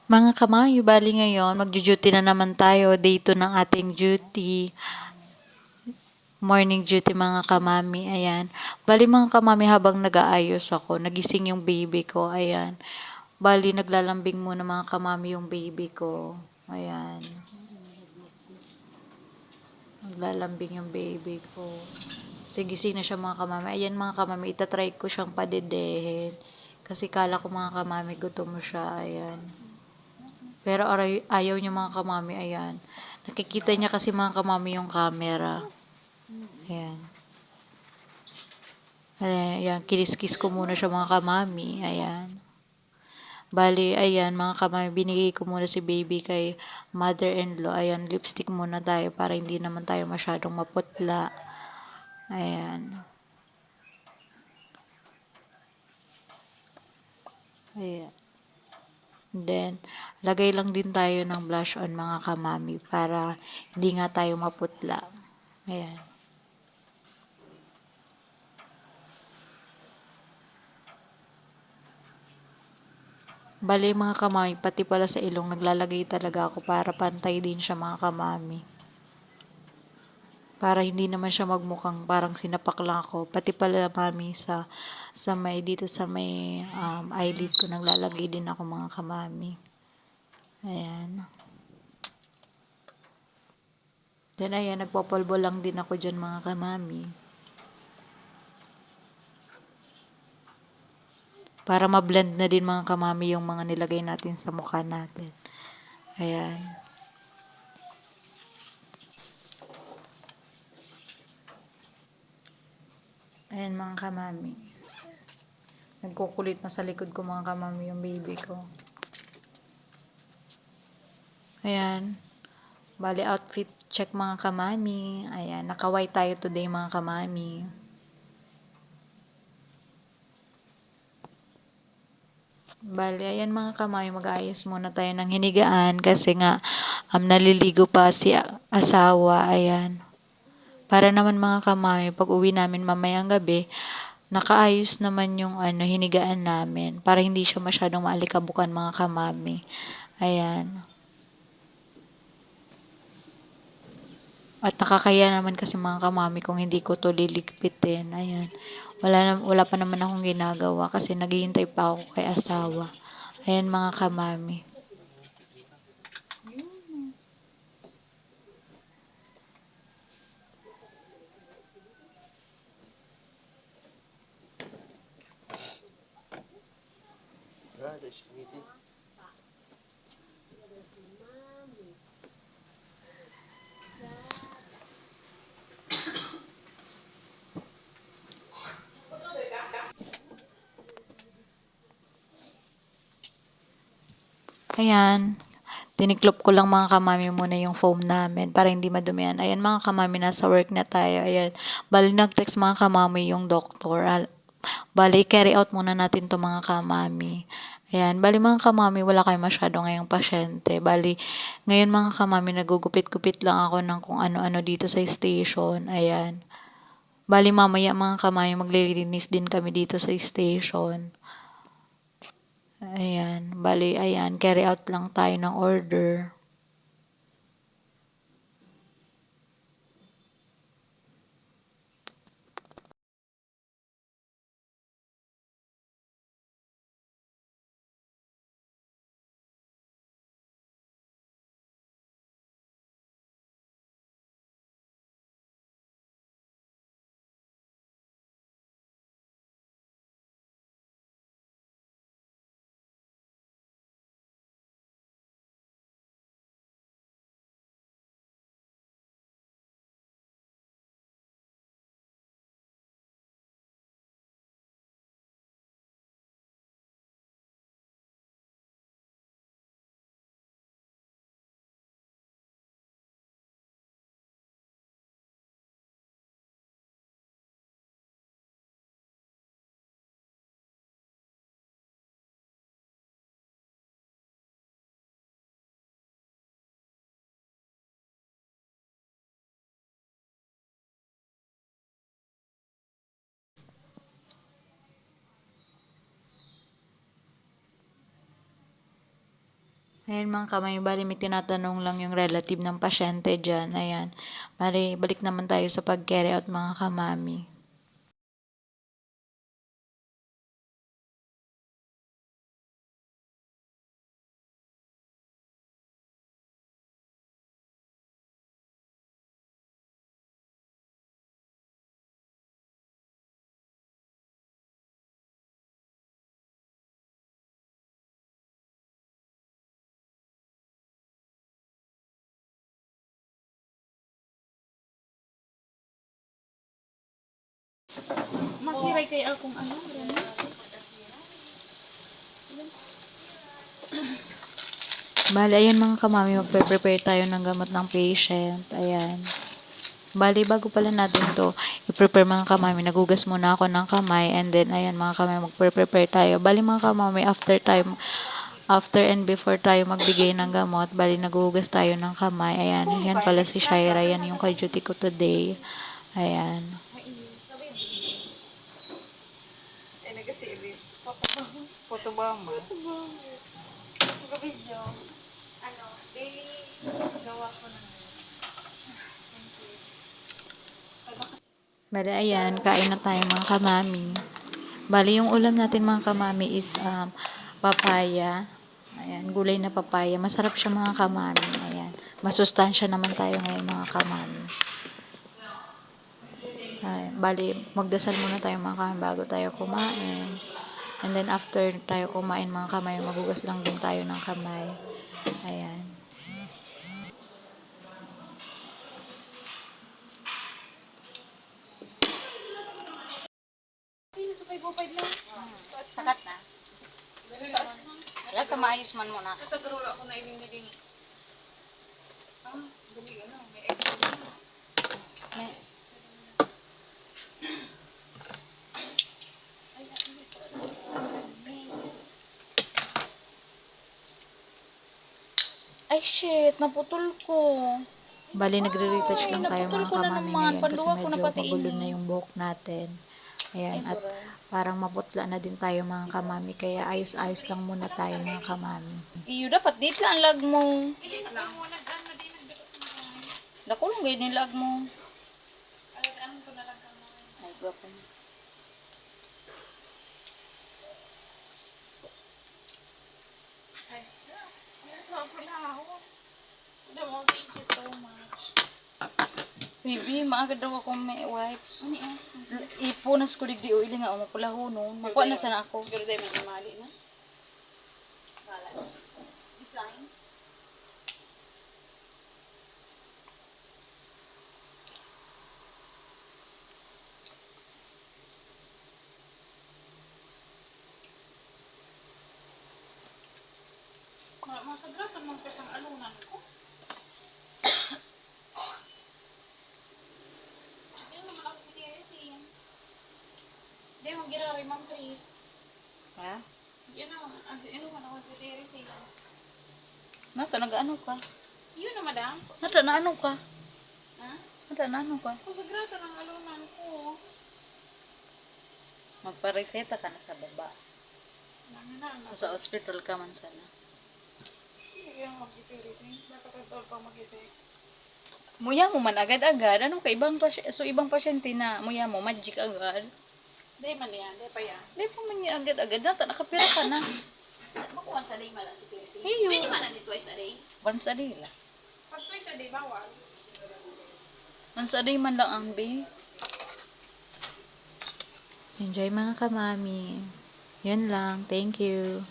Mga kamayo, bali ngayon, magjo-duty na naman tayo. Day 2 ng ating duty. Morning duty mga kamami, ayan. Bali mga kamami, habang nag-aayos ako, nagising yung baby ko, ayan. Bali naglalambing muna mga kamami yung baby ko, ayan. Naglalambing yung baby ko. Kasi gising na siya mga kamami. Ayan mga kamami, itatry ko siyang padedehin. Kasi kala ko mga kamami, gutom mo siya, ayan. Pero ayaw niya mga kamami, ayan. Nakikita niya kasi mga kamami yung camera. Ayan. Ayan, kinis-kiss ko muna siya mga kamami. Ayan. Bali, ayan, mga kamami, binigay ko muna si baby kay mother-in-law. Ayan, lipstick muna tayo para hindi naman tayo masyadong maputla. Ayan. Ayan. Then, lagay lang din tayo ng blush on mga kamami para hindi nga tayo maputla. Ayan. Bali mga kamami, pati pala sa ilong naglalagay talaga ako para pantay din siya mga kamami. Para hindi naman siya magmukhang parang sinapak lang ako. Pati pala mami sa may dito sa may eyelid ko naglalagay din ako mga kamami. Ayan. Then ayan, nagpapalbo lang din ako dyan mga kamami. Para ma-blend na din mga kamami yung mga nilagay natin sa mukha natin. Ayan. Ayan mga kamami. Nagkukulit na sa likod ko mga kamami yung baby ko. Ayan. Bali outfit check mga kamami. Ayan. Naka-white tayo today mga kamami. Bali, ayan mga kamay, mag-aayos muna tayo ng hinigaan kasi nga naliligo pa si asawa, ayan. Para naman mga kamay, pag uwi namin mamayang gabi, nakaayos naman yung hinigaan namin para hindi siya masyadong maalikabukan mga kamami. Ayan. At nakakaya naman kasi mga kamami kung hindi ko to liligpitin. Ayan. Wala pa naman akong ginagawa kasi naghihintay pa ako kay asawa. Ayan mga kamami. Ayan. Tiniklop ko lang mga kamami muna yung foam namin para hindi madumihan. Ayan mga kamami, nasa work na tayo. Ayan. Bali nag-text mga kamami yung doktor. Bali carry out muna natin to mga kamami. Ayan. Bali mga kamami, wala kayo masyado ngayong pasyente. Bali, ngayon mga kamami, nagugupit-gupit lang ako ng kung ano-ano dito sa station. Ayan. Bali mamaya mga kamami, maglilinis din kami dito sa station. Ayan, bali, ayan, carry out lang tayo ng order. Ayan mga kamay, bali may tinatanong lang yung relative ng pasyente dyan. Ayan, bali balik naman tayo sa pag-carry out mga kamami. Maghiray kayo akong ano, gano'n. Bali, ayan mga kamami, magpe-prepare tayo ng gamot ng patient. Ayan. Bali, bago pala natin to i-prepare mga kamami, nagugas muna ako ng kamay and then, ayan mga kamami, magpe-prepare tayo. Bali mga kamami, after and before tayo magbigay ng gamot, bali nagugas tayo ng kamay. Ayan, yan pala si Shaira, yan yung ka-duty ko today. Ayan. Ay, nagkasibi. Photobomber. Video. Ano, daily gawa ko na. Bali, ayan, kain na tayo mga kamami. Bali, yung ulam natin mga kamami is papaya. Ayan, gulay na papaya. Masarap siya mga kamami. Ayan, masustansya naman tayo ngayon mga kamami. Ayan, bali, magdasal muna tayo mga kamami bago tayo kumain. And then after tayo kumain mga kamay, magugas lang din tayo ng kamay. Ayan. Supay-bupay lang. Sakat na. Wala ka maayos man mo na. Natagarol ako na iling-iling. Dali ano, may extra na. May, ay shit, naputol ko. Bali, nagre-retouch lang tayo naputol mga ko na kamami naman. ngayon kasi Panluwa ko na medyo pati magulo ini. na yung buhok natin. Ayan, at parang maputla na din tayo mga kamami, kaya ayos-ayos lang muna tayo mga kamami. Iyo, dapat dito ang lag mo. Nakulong ganyan lag mo. Ay, gwapo mo. Thank you so much. Bibi, maaga daw ako may wipes. Ipunas ko digdi o ili nga o mapulahonon. Makuha na sana ako. Pero dahil may mali na. Design. Masagratan mong persang alunan ko. Yan naman ako si Teresin. Hindi mo girari, Ma'am Chris. Ha? Yan naman, ano man ako si Teresin. Nata, nag-ano ka? Yun na, madam. Nata, na-ano ka? Ha? Nata, na-ano ka? Masagratan ng alunan ko. Magpareseta ka na sa baba. Nanganan. Sa hospital ka man sana. Hindi yan ako si Teresin. Dapat ito pa mag-ite. Muya mo man agad-agad. Ano ka? Ibang pasyente na muya mo, magic agad. Hindi man yan, hindi pa yan. Hindi pa man yan agad-agad. Nata, nakapira ka na. Makuha sa day malang si Teresin. Iyo. Pwede man na twice a day. Once a day lang. Pag twice a day, bawal. Once a day man lang ang bay. Enjoy mga kamami. Yun lang. Thank you.